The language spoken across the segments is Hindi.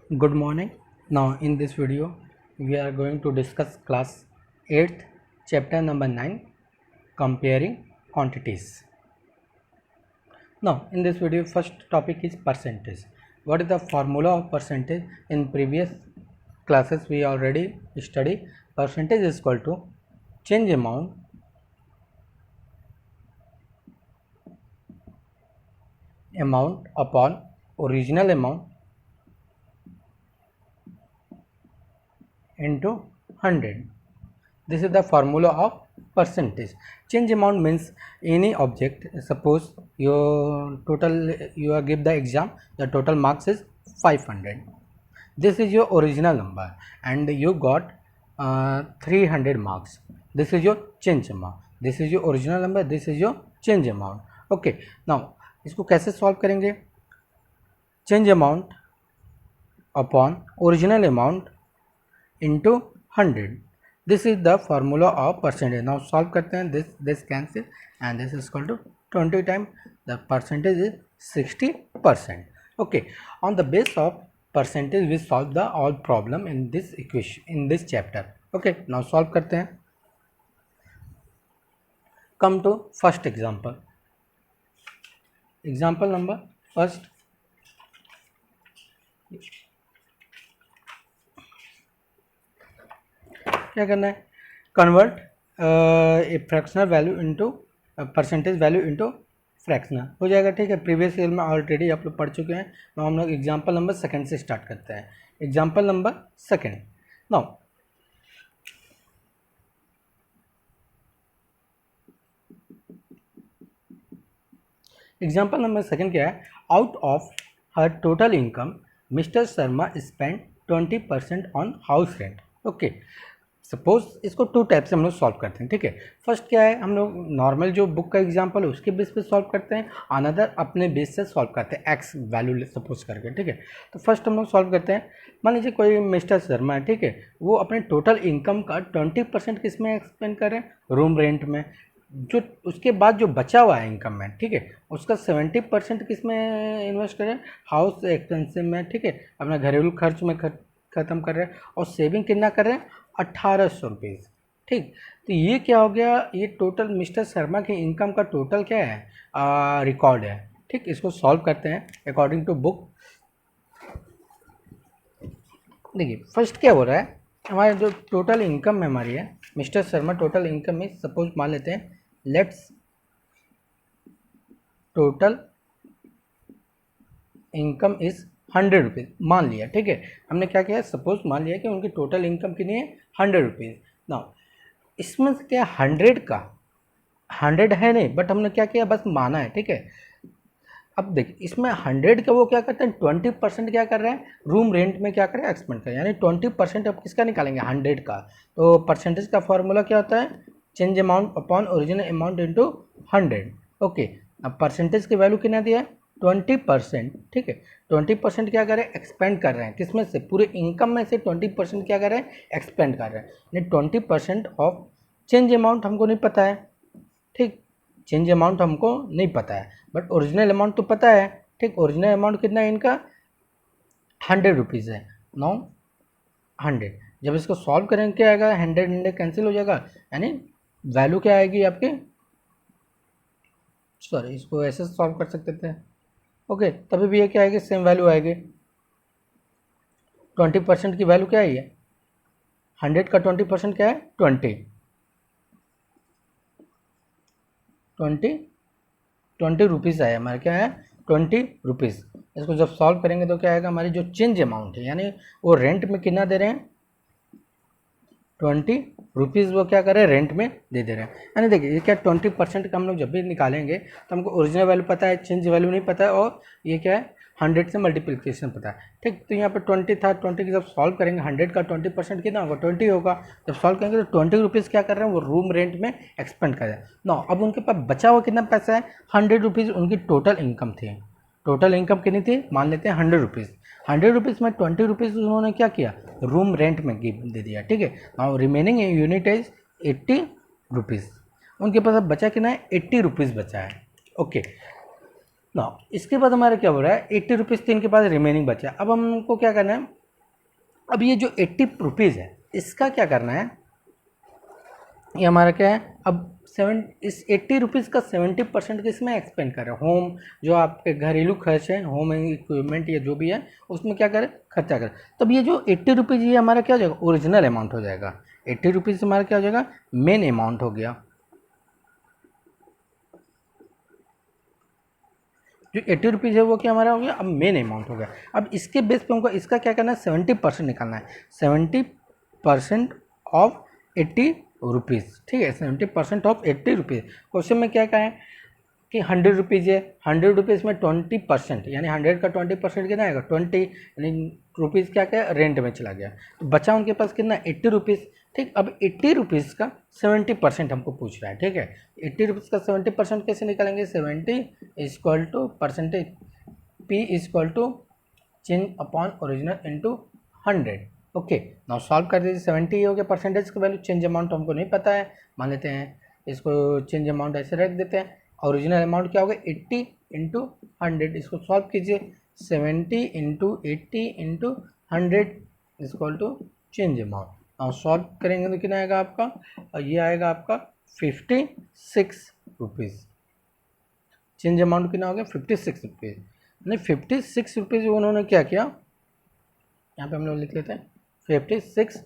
Good morning. Now in this video we are going to discuss class 8th chapter number 9 comparing quantities. Now in this video first topic is percentage. What is the formula of percentage? In previous classes we already studied. Percentage is equal to change amount upon original amount into 100. This is the formula of percentage. Change amount means any object. Suppose your total, you are give the exam, the total marks is 500. This is your original number and you got 300 marks. This is your change amount. This is your original number, this is your change amount. Okay, now इसको कैसे सॉल्व करेंगे? Change amount upon original amount into 100. This is the formula of percentage. Now solve करते हैं. This cancel and this is equal to 20 times the percentage is 60%. Okay, on the base of percentage we solve the all problem in this equation, in this chapter. Okay, now solve करते हैं. Come to first example. Example number first. क्या करना है? Convert a fractional value into percentage value into fractional हो जाएगा. ठीक है, प्रीवियस ईयर में ऑलरेडी आप लोग पढ़ चुके हैं. नाउ हम लोग एग्जांपल नंबर सेकंड से स्टार्ट करते हैं. Example number second. Now example number second क्या है? Out of her total income mister Sharma spend 20% on house rent. Okay, suppose इसको टू टाइप से हम लोग सॉल्व करते हैं. ठीक है, फर्स्ट क्या है, हम लोग नॉर्मल जो बुक का एग्जांपल है उसके बेस पे सॉल्व करते हैं. अनदर अपने बेस से सॉल्व करते हैं एक्स वैल्यू सपोज करके. ठीक है, तो फर्स्ट हम लोग सॉल्व करते हैं. मान लीजिए कोई मिस्टर शर्मा है. ठीक है, वो अपने टोटल इनकम का 20% किस में एक्सपेंड कर रहे हैं? रूम रेंट में. जो उसके बाद जो बचा हुआ है इनकम में, ठीक है, उसका 70% किस में इन्वेस्ट करें? हाउस एक्सपेंसिव में. ठीक है, अपना घरेलू खर्च में ख़त्म कर रहे हैं. और सेविंग कितना कर रहे हैं? 1800 रुपीज़. ठीक, तो ये क्या हो गया? ये टोटल मिस्टर शर्मा की इनकम का टोटल क्या है? रिकॉर्ड है. ठीक, इसको सॉल्व करते हैं अकॉर्डिंग टू बुक. देखिए फर्स्ट क्या हो रहा है, हमारे जो टोटल इनकम में हमारी है मिस्टर शर्मा टोटल इनकम में सपोज मान लेते हैं, let's total income is 100 rupees मान लिया. ठीक है, हमने क्या किया? सपोज मान लिया कि उनकी टोटल इनकम कितनी है? 100 रुपीज़. ना इसमें से क्या 100 का 100 है नहीं, बट हमने क्या किया? बस माना है. ठीक है, अब देखिए इसमें 100 का वो क्या करते हैं? 20% क्या कर रहे हैं? रूम रेंट में क्या करें? एक्सपेंड करें. यानी 20% अब किसका निकालेंगे? 100 का. तो परसेंटेज का फॉर्मूला क्या होता है? Change amount upon original amount into 100. Okay, अब परसेंटेज की वैल्यू कितना दिया है? 20%. ठीक है, 20% क्या कर रहे हैं? एक्सपेंड कर रहे हैं. किसमें से? पूरे इनकम में से 20% क्या कर रहे हैं? एक्सपेंड कर रहे हैं. यानी 20% ऑफ चेंज अमाउंट हमको नहीं पता है. ठीक, चेंज अमाउंट हमको नहीं पता है, बट ओरिजिनल अमाउंट तो पता है. ठीक, ओरिजिनल अमाउंट कितना है इनका? 100 रुपीज़ है. नाउ 100, जब इसको सॉल्व करेंगे क्या आएगा? 100 कैंसिल हो जाएगा. यानी वैल्यू क्या आएगी आपके? सॉरी, इसको ऐसे सॉल्व कर सकते थे. ओके, तभी भी ये क्या आएगी? सेम वैल्यू आएगी. 20% की वैल्यू क्या है? ये 100 का 20% क्या है? 20 रुपीज़ आया हमारा. क्या है? 20 रुपीज़. इसको जब सॉल्व करेंगे तो क्या आएगा? हमारी जो चेंज अमाउंट है, यानी वो रेंट में कितना दे रहे हैं? 20 रुपीज़ वो क्या कर रहे हैं? रेंट में दे रहे हैं. यानी देखिए ये क्या 20% का हम लोग जब भी निकालेंगे तो हमको ओरिजिनल वैल्यू पता है, चेंज वैल्यू नहीं पता है, और ये क्या है? 100 से मल्टीप्लिकेशन पता है. ठीक, तो यहाँ पर 20 था. 20 की जब सॉल्व करेंगे 100 का 20% कितना होगा? 20 होगा. जब सॉल्व करेंगे तो 20 रुपीज़ क्या कर रहे हैं? वो रूम रेंट में एक्सपेंड कर रहे हैं. नो, अब उनके पास बचा हुआ कितना पैसा है? 100 रुपीज़ उनकी टोटल इनकम थी. टोटल इनकम कितनी थी? मान लेते हैं 100 रुपीज़. 100 रुपीज़ में 20 रुपीज़ उन्होंने क्या किया? रूम रेंट में दे दिया. ठीक है, now remaining unit is 80 rupees. उनके पास अब बचा कितना है? 80 रुपीज़ बचा है. ओके, ना इसके बाद हमारा क्या हो रहा है, 80 रुपीज़ तो इनके पास रिमेनिंग बचा। अब हमको क्या करना है, अब ये जो 80 रुपीज़ है इसका क्या करना है, ये हमारा क्या है, अब इस 80 रुपीज़ का 70% किसमें एक्सपेंड करें, होम, जो आपके घरेलू खर्च है, होम इक्विपमेंट या जो भी है उसमें क्या करें, खर्चा करें। तब ये जो 80 रुपीज़ ये हमारा क्या हो जाएगा, ओरिजिनल अमाउंट हो जाएगा। 80 रुपीज़ हमारा क्या हो जाएगा, मेन अमाउंट हो गया। जो 80 रुपीज़ है वो क्या हमारा हो गया, अब मेन अमाउंट हो गया। अब इसके बेस पे हमको इसका क्या करना है, 70% निकालना है। 70% ऑफ 80 रुपीज़, ठीक है, 70% ऑफ 80 रुपीज़। क्वेश्चन में क्या है कि 100 रुपीज़ है, 100 रुपीज़ में 20%, यानी 100 का 20% कितना आएगा, 20, यानी रुपीज़ क्या रेंट में चला गया। तो बचा उनके पास कितना, 80 रुपीज़। ठीक, अब 80 रुपीज़ का 70% हमको पूछ रहा है। ठीक है, 80 रुपीज़ का 70% कैसे निकालेंगे, 70 equal to percentage, P equal to change upon original into 100। Okay, now solve कर दीजिए। 70 हो गया परसेंटेज का वैल्यू, चेंज अमाउंट हमको नहीं पता है, मान लेते हैं इसको चेंज अमाउंट ऐसे रख देते हैं। ओरिजिनल अमाउंट क्या होगा, 80 इंटू 100। इसको सॉल्व कीजिए, 70 into 80 into 100 equal to change amount. और सॉल्व करेंगे तो कितना आएगा आपका, और ये आएगा आपका 56 रुपीज़। चेंज अमाउंट कितना हो गया, 56 रुपीज़। नहीं, 56 रुपीज़ उन्होंने क्या किया, यहाँ पे हम लोग लिख लेते हैं 56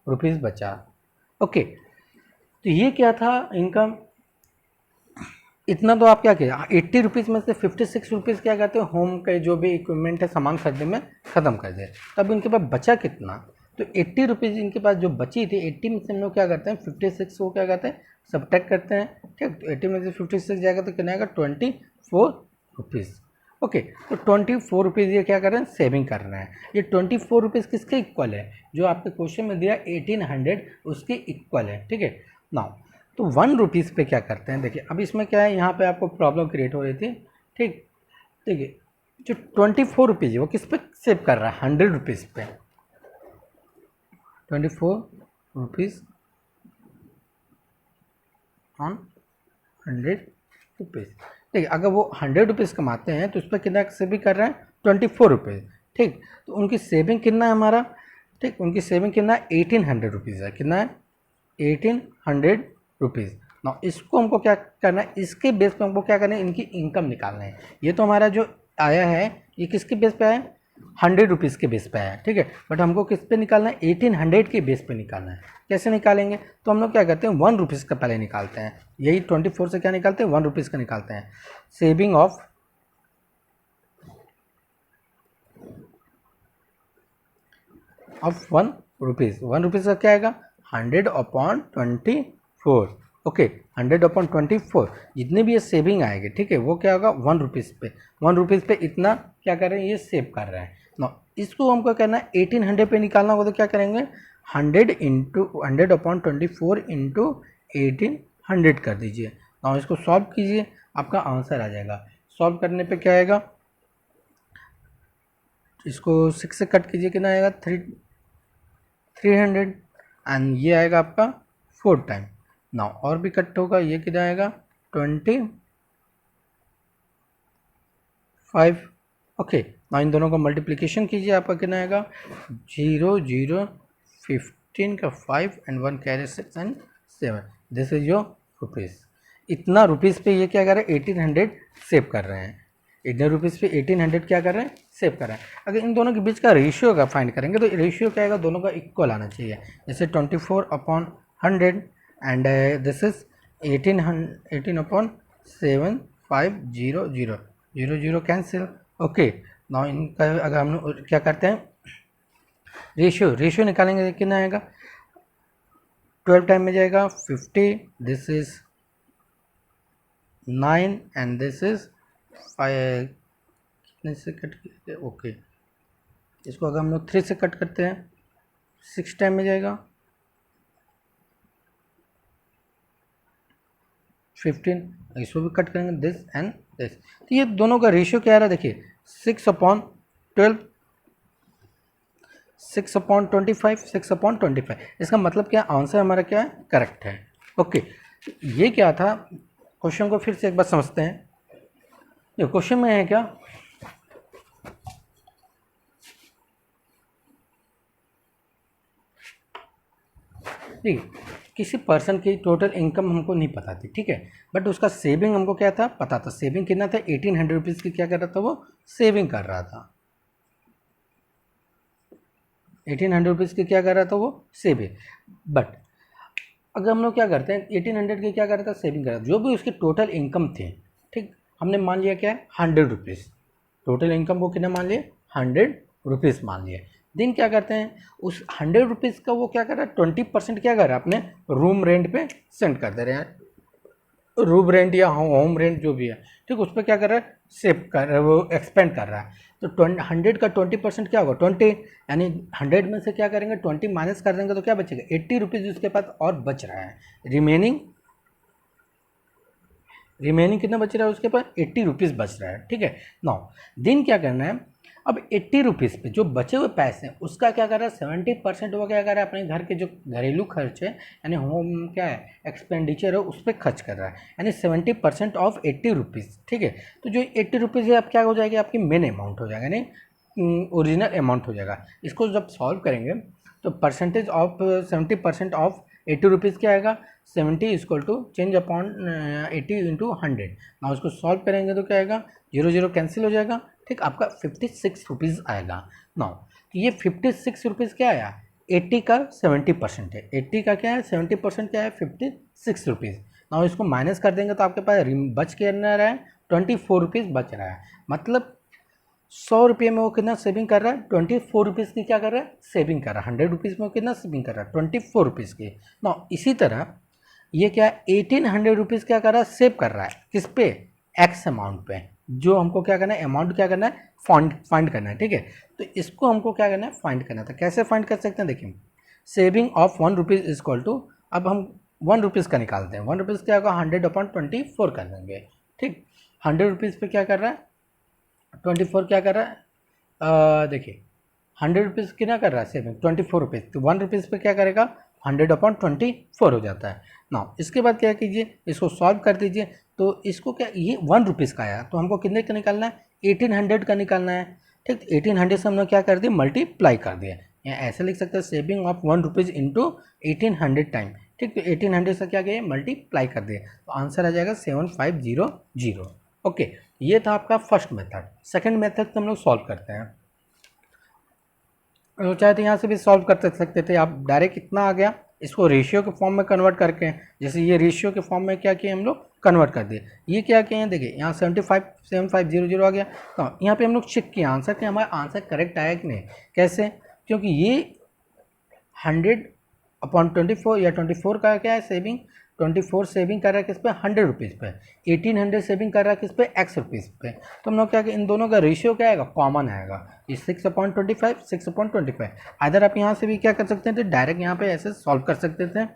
रुपीज़ बचा। ओके, तो ये क्या था इनकम, इतना तो आप क्या किया, 80 रुपीज़ में से 56 रुपीज़ क्या कहते हैं, होम के जो भी इक्विपमेंट है, सामान खरीदने में ख़त्म कर दिया। तब इनके पास बचा कितना, तो 80 रुपीज़ इनके पास जो बची थी, 80 में से हम लोग क्या करते हैं, 56 को क्या करते हैं, सब्ट्रैक्ट करते हैं। ठीक, तो 80 में से 56 जाएगा तो कितना आएगा, 24 रुपीज़। ओके, तो 24 रुपीज़ ये क्या कर रहे हैं, सेविंग कर रहे हैं। ये 24 रुपीज़ किसके इक्वल है, जो आपके क्वेश्चन में दिया 1800 उसके इक्वल है। ठीक है, नाउ तो 1 रुपीज़ पे क्या करते हैं, देखिए अब इसमें क्या है, यहाँ पे आपको प्रॉब्लम क्रिएट हो रही थी। ठीक, देखिए जो 24 रुपीज़ है वो किस पे सेव कर रहा है, 100 रुपीज़ पे, 24 रुपीज़ ऑन 100 रुपीज़। ठीक है, अगर वो 100 रुपीज़ कमाते हैं तो उस पर कितना सेविंग कर रहे हैं, 24 रुपीज़। ठीक, तो उनकी सेविंग कितना है हमारा, ठीक, उनकी सेविंग कितना है, 1800 रुपीज़ है। कितना है, 1800 रुपीज़। ना इसको हमको क्या करना है, इसके बेस पे हमको क्या करना है, इनकी इनकम निकालना है। ये तो हमारा जो आया है ये किसके बेस पे आया, 100 रुपीज़ के बेस पे आया। ठीक है, बट हमको किस पे निकालना है, 1800 के बेस पे निकालना है। कैसे निकालेंगे, तो हम लोग क्या करते हैं, 1 रुपीज़ का पहले निकालते हैं। यही 24 से क्या निकालते हैं, 1 रुपीज़ का निकालते हैं। सेविंग ऑफ 1 रुपीज़, 1 रुपीज़ का क्या आएगा, 100/24। ओके, 100/24 जितने भी ये सेविंग आएगी, ठीक है, वो क्या होगा, 1 रुपीज़ पे, 1 रुपीज़ पे इतना क्या कर रहे हैं, ये सेव कर रहे हैं ना। इसको हमको करना है 1800 पे निकालना होगा, तो क्या करेंगे, 100/24 इंटू 1800 कर दीजिए ना। इसको सॉल्व कीजिए, आपका आंसर आ जाएगा। सॉल्व करने पे क्या आएगा, इसको 6 से कट कीजिए, कितना आएगा, 300, एंड ये आएगा आपका 4 टाइम ना। और भी कट होगा, ये कितना आएगा, 25। ओके, ना इन दोनों का मल्टीप्लिकेशन कीजिए, आपका कितना आएगा, 0 0 15 का 5 and 1 carry 6 and 7, this is your rupees. इतना रुपीज़ पे ये क्या कर रहे हैं, 1800 सेव कर रहे हैं। इतने रुपीज़ पे 1800 क्या कर रहे हैं, सेव कर रहे हैं। अगर इन दोनों के बीच का रेशियो का फाइंड करेंगे तो रेशियो क्या आएगा, दोनों का इक्वल आना चाहिए। जैसे 24/100 and this is 18/7, 0 cancel. Okay, now इनका अगर हम लोग क्या करते हैं, रेशियो निकालेंगे, कितना आएगा, 12 टाइम में जाएगा 50, this is 9 and this is 5, कितने से कट किया, ओके, इसको अगर हम लोग 3 से कट करते हैं, 6 टाइम में जाएगा 15, इसको भी कट करेंगे, दिस एंड दिस। तो ये दोनों का रेशियो क्या आ रहा है, देखिए 6/12, 6/25, 6/25। इसका मतलब क्या, आंसर हमारा क्या है, करेक्ट है। ओके, ये क्या था, क्वेश्चन को फिर से एक बार समझते हैं। ये क्वेश्चन में है क्या, ठीक है, किसी पर्सन की टोटल इनकम हमको नहीं पता थी, ठीक है, बट उसका सेविंग हमको क्या था पता था। सेविंग कितना था, 1800 रुपीज़ की क्या कर रहा था वो, सेविंग कर रहा था। 1800 रुपीज़ की क्या कर रहा था वो, सेविंग। बट अगर हम लोग क्या करते हैं, 1800 की क्या कर रहा था, सेविंग कर रहा था, जो भी उसकी टोटल इनकम थी, ठीक, हमने मान लिया क्या है 100 रुपीज़, टोटल इनकम वो कितना मान लिए 100 रुपीज़ मान लिए। दिन क्या करते हैं, उस 100 रुपीज़ का वो क्या कर रहा है 20% क्या कर रहा है अपने रूम रेंट पे सेंड कर दे रहे हैं, रूम रेंट या होम रेंट जो भी है, ठीक, उस पर क्या कर रहा है सेव कर रहा है, वो एक्सपेंड कर रहा है। तो 100 का 20% क्या होगा 20, यानी 100 में से क्या करेंगे 20 माइनस कर देंगे तो क्या बचेगा 80 रुपीज़ उसके पास और बच रहा है। रिमेनिंग कितना बच रहा है उसके पास, 80 रुपीज़ बच रहा है, ठीक है। नौ दिन क्या करना है, अब 80 रुपीज़ पे जो बचे हुए पैसे हैं उसका क्या कर रहा है 70% वो क्या कर रहा है अपने घर के जो घरेलू खर्च है, यानी होम क्या है एक्सपेंडिचर है उस पर खर्च कर रहा है, यानी 70% ऑफ 80 रुपीज़, ठीक है। तो जो 80 रुपीज़ है अब क्या हो जाएगी आपकी मेन अमाउंट हो जाएगा, यानी ओरिजिनल अमाउंट हो जाएगा। इसको जब सॉल्व करेंगे तो परसेंटेज ऑफ 70% ऑफ 80 रुपीज़ क्या आएगा, 70 equal to change upon 80 into 100। ना उसको सॉल्व करेंगे तो क्या आएगा, जीरो जीरो कैंसिल हो जाएगा, ठीक, आपका 56 रुपीज़ आएगा। ना ये 56 रुपीज़ क्या आया, 80 का 70% है, 80 का क्या है 70% क्या है 56 रुपीज़। ना इसको माइनस कर देंगे तो आपके पास बच के रहा है 24 रुपीज़ बच रहा है। मतलब 100 रुपये में वो कितना सेविंग कर रहा है 24 रुपीज़ की क्या कर रहा है सेविंग कर रहा है। 100 रुपीज़ में वो कितना सेविंग कर रहा है 24 रुपीज़ की। ना इसी तरह ये क्या 1800 रुपीज़ क्या कर रहा है सेव कर रहा है किस पे, एक्स अमाउंट पे, जो हमको क्या करना है अमाउंट क्या करना है फाइंड करना है, ठीक है। तो इसको हमको क्या करना है फाइंड करना था। कैसे फाइंड कर सकते हैं, देखिए saving of 1 rupees equal to, अब हम 1 रुपीज़ का निकालते हैं, 1 रुपीज़ क्या होगा 100/24 कर देंगे, ठीक। 100 रुपीज़ पे क्या कर रहा है 24 क्या कर रहा है, देखिए 100 रुपीज़ कितना कर रहा है सेविंग 24 रुपीज़, तो 1 रुपीज़ पे क्या करेगा 100/24 हो जाता है ना। इसके बाद क्या कीजिए इसको सॉल्व कर दीजिए, तो इसको क्या ये 1 रुपीज़ का आया तो हमको कितने का निकालना है 1800 का निकालना है, ठीक। 1800 से हमने क्या कर दिया मल्टीप्लाई कर दिया, या ऐसे लिख सकते हैं saving of 1 rupees into 1800 time, ठीक। तो 1800 से क्या किया मल्टीप्लाई कर दिया तो आंसर आ जाएगा 7500। ओके, ये था आपका फर्स्ट मेथड। सेकंड मेथड से हम लोग सॉल्व करते हैं, तो चाहे तो यहाँ से भी सॉल्व कर सकते थे आप, डायरेक्ट इतना आ गया इसको रेशियो के फॉर्म में कन्वर्ट करके, जैसे ये रेशियो के फॉर्म में क्या किए हम लोग कन्वर्ट कर दिए। ये क्या किए हैं देखिए यहाँ 7500 आ गया, तो यहाँ पे हम लोग चेक किए आंसर कि हमारा आंसर करेक्ट आया कि नहीं। कैसे, क्योंकि ये 100/24 या 24 का क्या है सेविंग, 24 सेविंग कर रहा है किस पे 100 रुपीज़ पे, 1800 सेविंग कर रहा है किस पे x रुपीज़ पे। तो हम लोग क्या इन दोनों का रेशियो क्या आएगा कॉमन आएगा, ये 6/25 6/25। अदर आप यहाँ से भी क्या कर सकते थे तो डायरेक्ट यहाँ पे ऐसे सॉल्व कर सकते थे।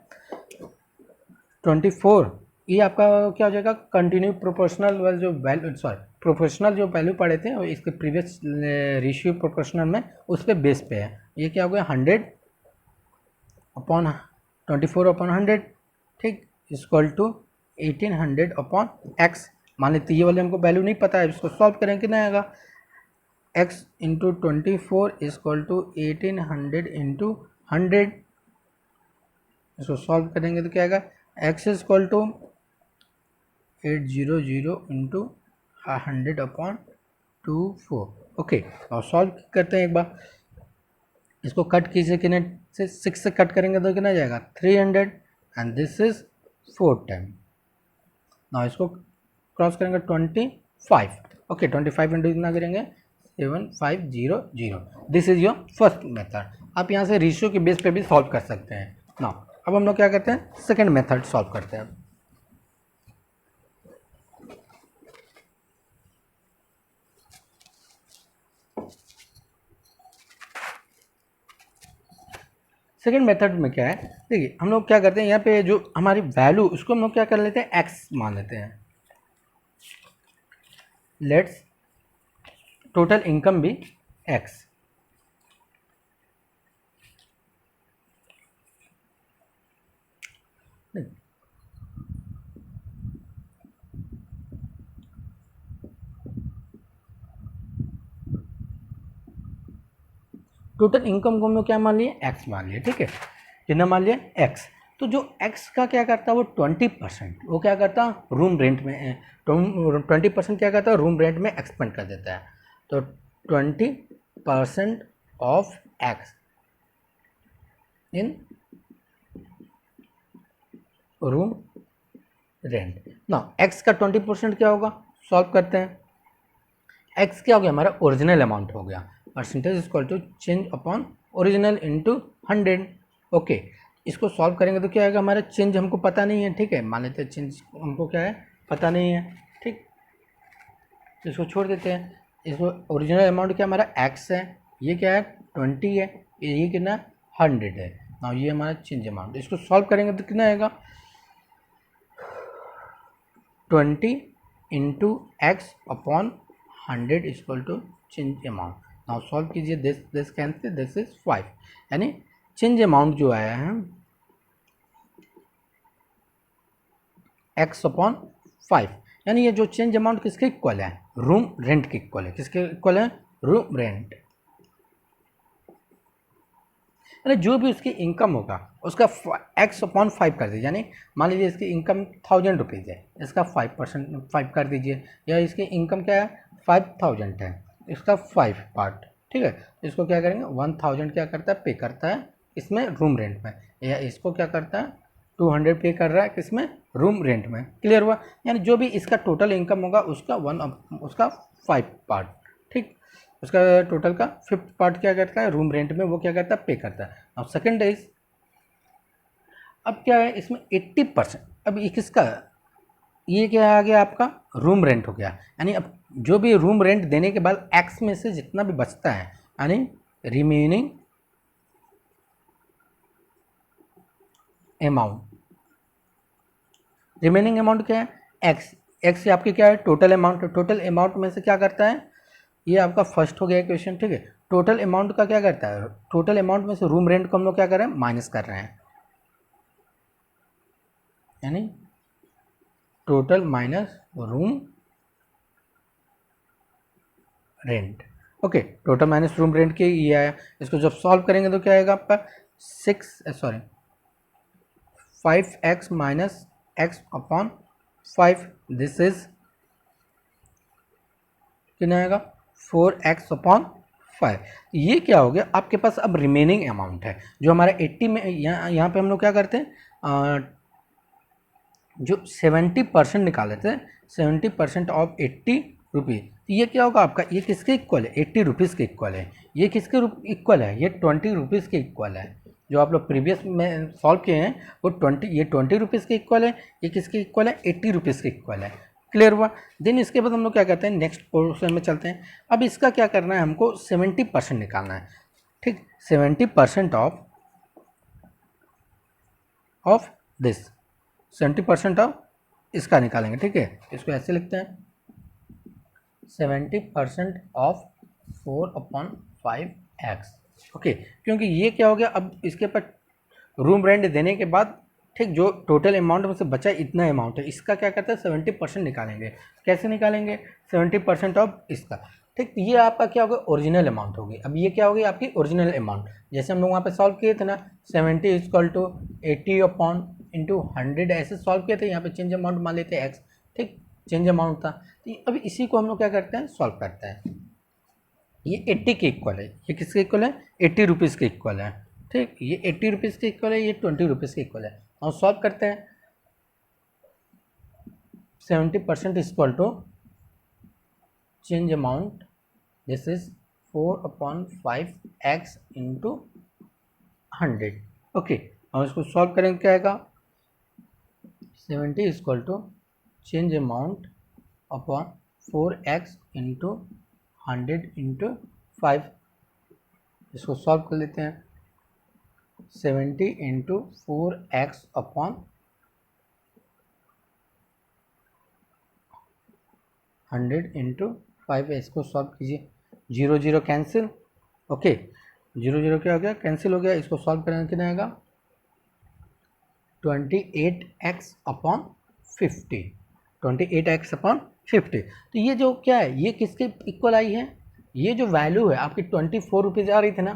24 ये आपका क्या हो जाएगा कंटिन्यू प्रोपोर्शनल वाले जो वैल्यू सॉरी प्रोपोर्शनल जो वैल्यू पढ़े थे और इसके प्रीवियस रेशियो प्रोपोर्शनल में उस पर बेस पे है। ये क्या हो गया 100/24/100, ठीक, इक्वल टू 1800/x। मान लेते ये वाले हमको वैल्यू नहीं पता है, इसको सॉल्व करें कितना आएगा x इंटू 24 इक्वल टू 1800/100। इसको सॉल्व करेंगे तो क्या आएगा x equal to 800 into 100/24। Okay, और सॉल्व करते हैं एक बार, इसको कट कीजिए कितने से 6 से कट करेंगे तो कितना जाएगा 300 एंड दिस इज 4 टाइम। ना इसको क्रॉस करेंगे 25, ओके 25 इंटू कितना करेंगे 7500। This is your first method. आप यहाँ से रेशियो के बेस पे भी सॉल्व कर सकते हैं ना। अब हम लोग क्या करते हैं सेकेंड मेथड सॉल्व करते हैं। सेकेंड मेथड में क्या है देखिए हम लोग क्या करते हैं यहाँ पे जो हमारी वैल्यू उसको हम लोग क्या कर लेते हैं एक्स मान लेते हैं। लेट्स टोटल इनकम भी एक्स, टोटल इनकम को हम लोग क्या मान लिए, एक्स मान लिए, ठीक है, कितना मान लिया, एक्स। तो जो एक्स का क्या करता है वो 20%, वो क्या करता है रूम रेंट में, 20% क्या करता है रूम रेंट में एक्सपेंड कर देता है। तो 20% of x in room rent. ना एक्स का 20% क्या होगा, सॉल्व करते हैं। एक्स क्या हो गया हमारा, ओरिजिनल अमाउंट हो गया, percentage equal to change upon original into 100। Okay, इसको सॉल्व करेंगे तो क्या आएगा हमारा, चेंज हमको पता नहीं है, ठीक है, मान लेते हैं चेंज हमको क्या है पता नहीं है, ठीक, तो इसको छोड़ देते हैं। इसको ओरिजिनल अमाउंट क्या हमारा एक्स है, ये क्या है 20 है, ये कितना 100 है ना, ये हमारा चेंज अमाउंट। इसको सॉल्व करेंगे तो कितना आएगा 20 into x upon 100 equal to change amount. Now solve कीजिए, दिस कैंसिल, दिस इज 5, यानी चेंज अमाउंट जो आया है एक्स अपॉन 5, यानी ये जो चेंज अमाउंट किसके इक्वल है, रूम रेंट के इक्वल है। किसके इक्वल है, रूम रेंट, यानी जो भी उसकी इनकम होगा उसका एक्स अपॉन 5 कर दीजिए, यानी मान लीजिए इसकी इनकम 1000 रुपीज़ है, इसका 5% कर दीजिए, या इसकी इनकम क्या है 5000 है, इसका 5 पार्ट, ठीक है। इसको क्या करेंगे 1000 क्या करता है पे करता है इसमें रूम रेंट में, या इसको क्या करता है 200 पे कर रहा है किसमें, रूम रेंट में। क्लियर हुआ, यानी जो भी इसका टोटल इनकम होगा उसका 5 पार्ट, ठीक, उसका टोटल का 5th पार्ट क्या करता है रूम रेंट में, वो क्या करता है पे करता है। अब सेकंड इज, अब क्या है इसमें 80%, अब ये किसका, ये क्या आ गया आपका रूम रेंट हो गया, यानी अब जो भी रूम रेंट देने के बाद एक्स में से जितना भी बचता है, यानी रिमेनिंग अमाउंट, रिमेनिंग अमाउंट क्या है एक्स, एक्स आपकी क्या है टोटल अमाउंट, टोटल अमाउंट में से क्या करता है, ये आपका फर्स्ट हो गया क्वेश्चन, ठीक है। टोटल अमाउंट का क्या करता है, टोटल अमाउंट में से रूम रेंट को हम लोग क्या कर रहे हैं माइनस कर रहे हैं, यानी total minus room rent. Okay, total minus room rent के ये आया, इसको जब सॉल्व करेंगे तो क्या आएगा आपका 5x minus x upon 5, this is कितना आएगा 4x अपॉन 5। ये क्या हो गया आपके पास अब रिमेनिंग अमाउंट है जो हमारा 80 में, यहाँ पे हम लोग क्या करते हैं जो 70% निकाले थे, 70% ऑफ 80 रुपीज़, ये क्या होगा आपका, ये किसके इक्वल है 80 रुपीज़ के इक्वल है, ये किसके इक्वल है, ये 20 रुपीज़ के इक्वल है। जो आप लोग प्रीवियस में सॉल्व किए हैं वो 20 रुपीज़ के इक्वल है, ये किसके इक्वल है 80 रुपीज़ के इक्वल है। क्लियर हुआ। देन इसके बाद हम लोग क्या करते हैं नेक्स्ट पोर्शन में चलते हैं। अब इसका क्या करना है हमको 70% निकालना है, ठीक, 70% ऑफ दिस, 70% ऑफ इसका निकालेंगे, ठीक है। इसको ऐसे लिखते हैं 70% ऑफ 4/5x, ओके, क्योंकि ये क्या हो गया अब इसके पर रूम रेंट देने के बाद, ठीक, जो टोटल अमाउंट में से बचा इतना अमाउंट है, इसका क्या करते हैं 70% निकालेंगे। कैसे निकालेंगे 70% ऑफ इसका, ठीक, ये आपका क्या होगा ओरिजिनल अमाउंट होगी। अब ये क्या होगी आपकी ओरिजिनल अमाउंट, जैसे हम लोग वहाँ पे सॉल्व किए थे ना 70 = 80/100 ऐसे सॉल्व किए थे। यहाँ पे चेंज अमाउंट मान लेते हैं एक्स, ठीक, चेंज अमाउंट था। तो अभी इसी को हम लोग क्या करते हैं सॉल्व करते हैं। ये 80 के इक्वल है, ये किसके इक्वल है 80 रुपीज़ के इक्वल है, ठीक, ये 80 रुपीज़ के इक्वल है, ये 20 रुपीज़ के इक्वल है। और सॉल्व करते हैं 70% equal to change amount, this is 4/5x × 100, okay. और इसको सॉल्व करेंगे क्या आएगा 70 equal to change amount upon 4x × 100 × 5। इसको सॉल्व कर लेते हैं 70 × 4x अपॉन 100 × 5, इसको सॉल्व कीजिए, 0 0 कैंसिल, ओके, 0 0 क्या हो गया कैंसिल हो गया। इसको सॉल्व करेंगे कितना आएगा 28x अपॉन 50, 28x अपॉन 50। तो ये जो क्या है ये किसके इक्वल आई है, ये जो वैल्यू है आपकी 24 रुपीज़ आ रही थी ना,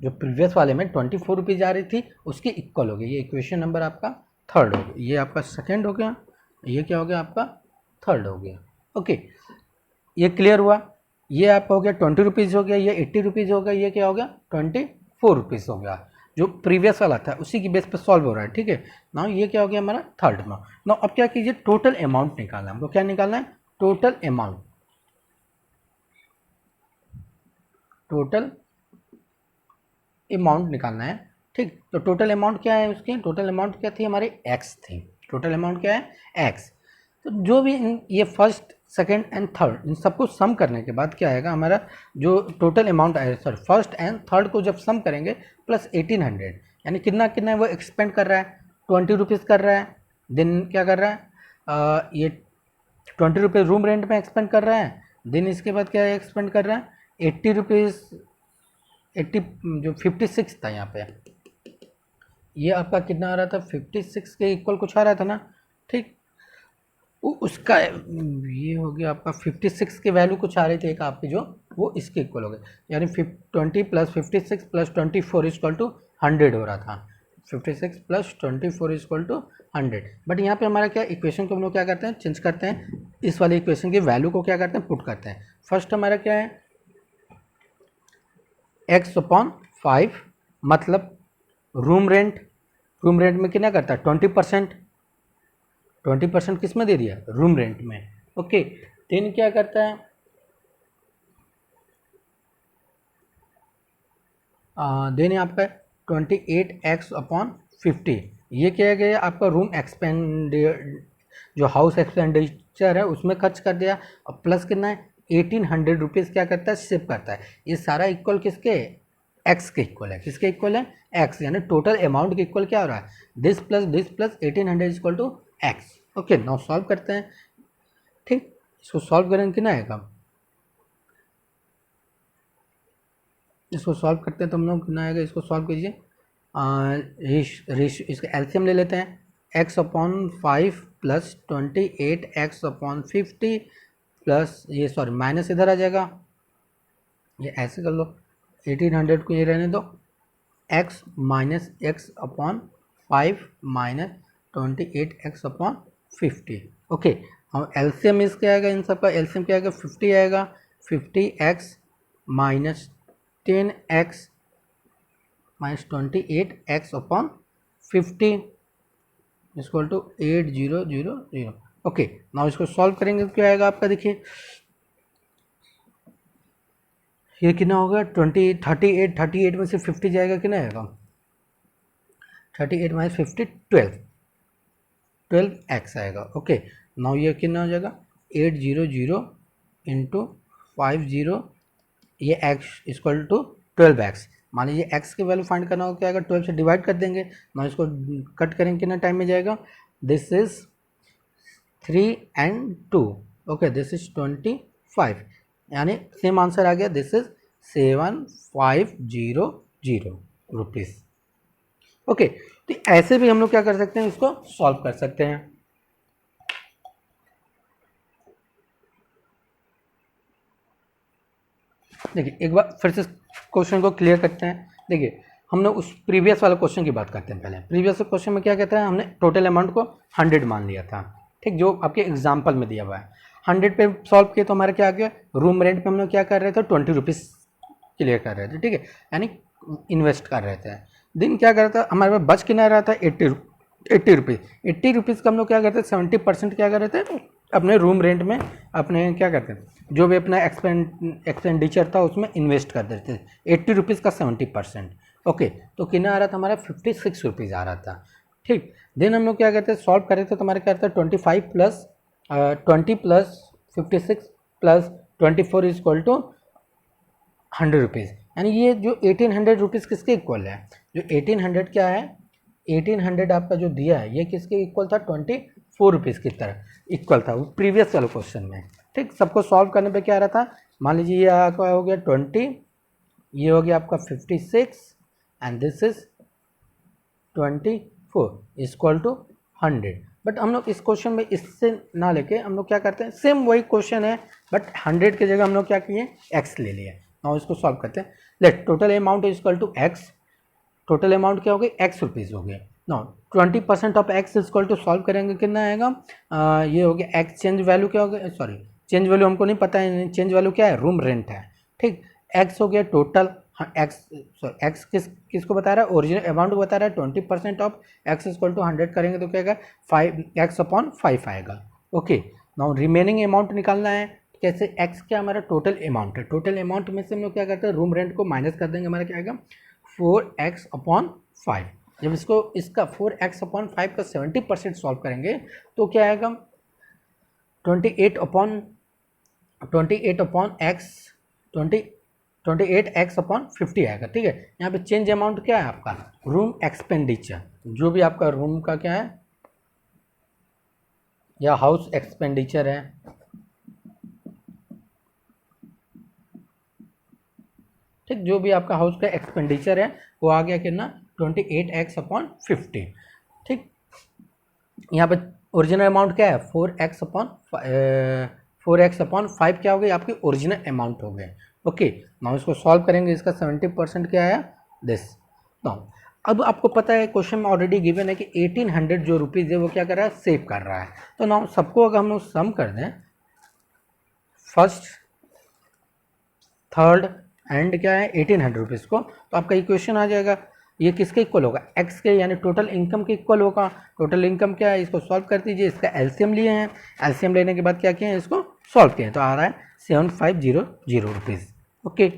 जो प्रीवियस वाले में 24 रुपीज़ आ रही थी उसकी इक्वल हो गई। ये इक्वेशन नंबर आपका थर्ड हो गया, ये आपका सेकेंड हो गया, ये क्या हो गया आपका थर्ड हो गया। ओके, ये क्लियर हुआ। ये आपका हो गया 20 रुपीज़ हो गया, ये 80 रुपीज़ हो गया, ये क्या हो गया 24 रुपीज़ हो गया। जो प्रीवियस वाला था उसी की बेस पे सॉल्व हो रहा है, ठीक है ना। ये क्या हो गया हमारा थर्ड में ना। अब क्या कीजिए, टोटल अमाउंट निकालना है हमको। क्या निकालना है? Total amount. टोटल अमाउंट निकालना है, ठीक। तो टोटल अमाउंट क्या है उसकी? टोटल अमाउंट क्या थी हमारी? एक्स थी। टोटल अमाउंट क्या है? एक्स। तो जो भी ये first second and third in सबको सम करने के बाद क्या आएगा हमारा जो टोटल अमाउंट आएगा, सॉरी फर्स्ट एंड थर्ड को जब सम करेंगे प्लस 1800, यानी कितना कितना वो एक्सपेंड कर रहा है? 20 रुपीज़ कर रहा है। दिन क्या कर रहा है? ये 20 रुपीज़ रूम रेंट में एक्सपेंड कर रहा है। दिन इसके बाद क्या एक्सपेंड कर रहा है? 80 रुपीज़, 80 जो 56 था यहाँ पे, ये आपका कितना आ रहा था? 56 के इक्वल कुछ आ रहा था ना, ठीक। उसका ये हो गया आपका 56 के वैल्यू कुछ आ रही थी एक आपकी, जो वो इसके इक्वल हो गए, यानी 20 प्लस 56 प्लस 24 इक्वल टू 100 हो रहा था। 56 प्लस 24 इक्वल टू 100। बट यहाँ पे हमारा क्या इक्वेशन को हम लोग क्या करते हैं? चेंज करते हैं। इस वाली इक्वेशन की वैल्यू को क्या करते हैं? पुट करते हैं। फर्स्ट हमारा क्या है? x/5 मतलब रूम रेंट। रूम रेंट में कितना करता है? 20%। 20% किस में दे दिया? रूम रेंट में। ओके, देन क्या करता है? देन आपका 28x/50, ये क्या गया आपका रूम एक्सपेंड, जो हाउस एक्सपेंडिचर है उसमें खर्च कर दिया। और प्लस कितना है? 1800 रुपीज़ क्या करता है? सेव करता है। ये सारा इक्वल किसके? एक्स के इक्वल है। किसके इक्वल है? एक्स, यानी टोटल अमाउंट के इक्वल क्या हो रहा है? This plus 1800 equal to x. Okay, now solve करते हैं, ठीक। इसको सॉल्व करेंगे कितना आएगा? इसको सॉल्व करते हैं तो हम लोग कितना आएगा? इसको सॉल्व कीजिए। इसका एलसीएम ले लेते हैं। x/5 प्लस 28x/50 प्लस ये सॉरी माइनस इधर आ जाएगा, ये ऐसे कर लो, 1800 को ये रहने दो, x minus x/5 minus 28x/50। Okay, और एलसीएम इसका आएगा, इन सब का एलसीएम क्या आएगा? 50 आएगा। 50x minus 10x minus 28x/50 equal to 8000। Okay, now इसको सॉल्व करेंगे तो क्या आएगा आपका? देखिए ये कितना होगा? 38 में से 50 जाएगा, कितना आएगा? 38 माइनस 50 12x आएगा। ओके, नाउ ये कितना हो जाएगा? 800 इंटू 50, ये x इक्वल टू 12x। मान लीजिए x की वैल्यू फाइंड करना हो, क्या आएगा? 12 से डिवाइड कर देंगे। ना इसको कट करेंगे, कितना टाइम में जाएगा? This is 3 and 2। Okay, this is 25, यानी सेम आंसर आ गया। This is 7500 rupees. ओके, तो ऐसे भी हम लोग क्या कर सकते हैं? इसको सॉल्व कर सकते हैं। देखिए एक बार फिर से क्वेश्चन को क्लियर करते हैं। देखिए हमने उस प्रीवियस वाले क्वेश्चन की बात करते हैं पहले। प्रीवियस क्वेश्चन में क्या कहता है? हमने टोटल अमाउंट को 100 मान लिया था, ठीक, जो आपके एग्जाम्पल में दिया हुआ है। 100 पे सॉल्व किए तो हमारे क्या आ गया? रूम रेंट पे हम लोग क्या कर रहे थे? 20 रुपीज़ क्लियर कर रहे थे, ठीक है, यानी इन्वेस्ट कर रहे थे। दिन क्या कर रहा था हमारे पास? बच कितना रहा था? 80 रुपीज़। 80 रुपीज़ का हम लोग क्या करते हैं? 70% क्या कर रहे थे? अपने रूम रेंट में अपने क्या करते हैं, जो भी अपना एक्सपेंडिचर था उसमें इन्वेस्ट कर देते थे। 80 रुपीज़ का 70%। ओके, तो कितना आ रहा था हमारा? 56 रुपीज़ आ रहा था, ठीक। देन हम लोग क्या करते हैं? सॉल्व कर रहे थे तो हमारे क्या रहता है? 25 plus 20 plus 56 plus 24 is equal to 100 rupees. यानी ये जो 1800 रुपीज़ किसके इक्वल है? जो 1800 क्या है? 1800 आपका जो दिया है ये किसके इक्वल था? 24 रुपीज़ की तरह इक्वल था वो प्रीवियस वाले क्वेश्चन में, ठीक। सबको सॉल्व करने पे क्या आ रहा था? मान लीजिए ये आपका हो गया 20, ये हो गया आपका 56 and this is 24 equal to 100। But हम लोग इस क्वेश्चन में इससे ना लेके हम लोग क्या करते हैं? सेम वही क्वेश्चन है बट 100 की जगह हम लोग क्या किए? एक्स ले लिए। नाउ इसको सॉल्व करते हैं। Let total amount is equal to x, total amount क्या हो गई, एक्स रुपीज़ हो गया। Now 20% of x is equal to solve करेंगे कितना आएगा, ये हो गया एक्स, चेंज वैल्यू क्या हो गया, सॉरी चेंज वैल्यू हमको नहीं पता है, चेंज वैल्यू क्या है, रूम रेंट है, ठीक। एक्स हो गया टोटल, हाँ एक्स, सॉरी एक्स किसको बता रहा है, ओरिजिनल अमाउंट बता रहा है। 20% ऑफ एक्स इक्वल टू 100 करेंगे तो क्या आएगा, 5x/5 आएगा। ओके, नाउ रिमेनिंग अमाउंट निकालना है कैसे, एक्स क्या हमारा टोटल अमाउंट है, टोटल अमाउंट में से हम लोग क्या करते हैं, रूम रेंट को माइनस कर देंगे, हमारा क्या आएगा 4x/5। जब इसको इसका 4x/5 का 70% सॉल्व करेंगे तो क्या आएगा 28x/50 आएगा, ठीक है। यहाँ पे चेंज अमाउंट क्या है आपका, रूम एक्सपेंडिचर, जो भी आपका रूम का क्या है या हाउस एक्सपेंडिचर है, ठीक, जो भी आपका हाउस का एक्सपेंडिचर है वो आ गया कितना 28x/50, ठीक। यहाँ पे ओरिजिनल अमाउंट क्या है 4x/5 क्या हो गई आपकी ओरिजिनल अमाउंट हो गए। ओके, नाउ इसको सॉल्व करेंगे, इसका 70% क्या है दिस। नाउ अब आपको पता है क्वेश्चन में ऑलरेडी गिवन है कि 1800 जो रुपीज़ है वो क्या कर रहा है, सेव कर रहा है। तो नाउ सबको अगर हम लोग सम कर दें, फर्स्ट थर्ड एंड क्या है 1800 रुपीज़ को, तो आपका इक्वेशन आ जाएगा, ये किसके इक्वल होगा, एक्स के, यानी टोटल इनकम के इक्वल होगा। टोटल इनकम क्या है, इसको सॉल्व कर दीजिए, इसका एलसीएम लिए हैं, एलसीएम लेने के बाद क्या किए हैं, इसको सॉल्व किए हैं, तो आ रहा है 7500 रुपीज़। ओके।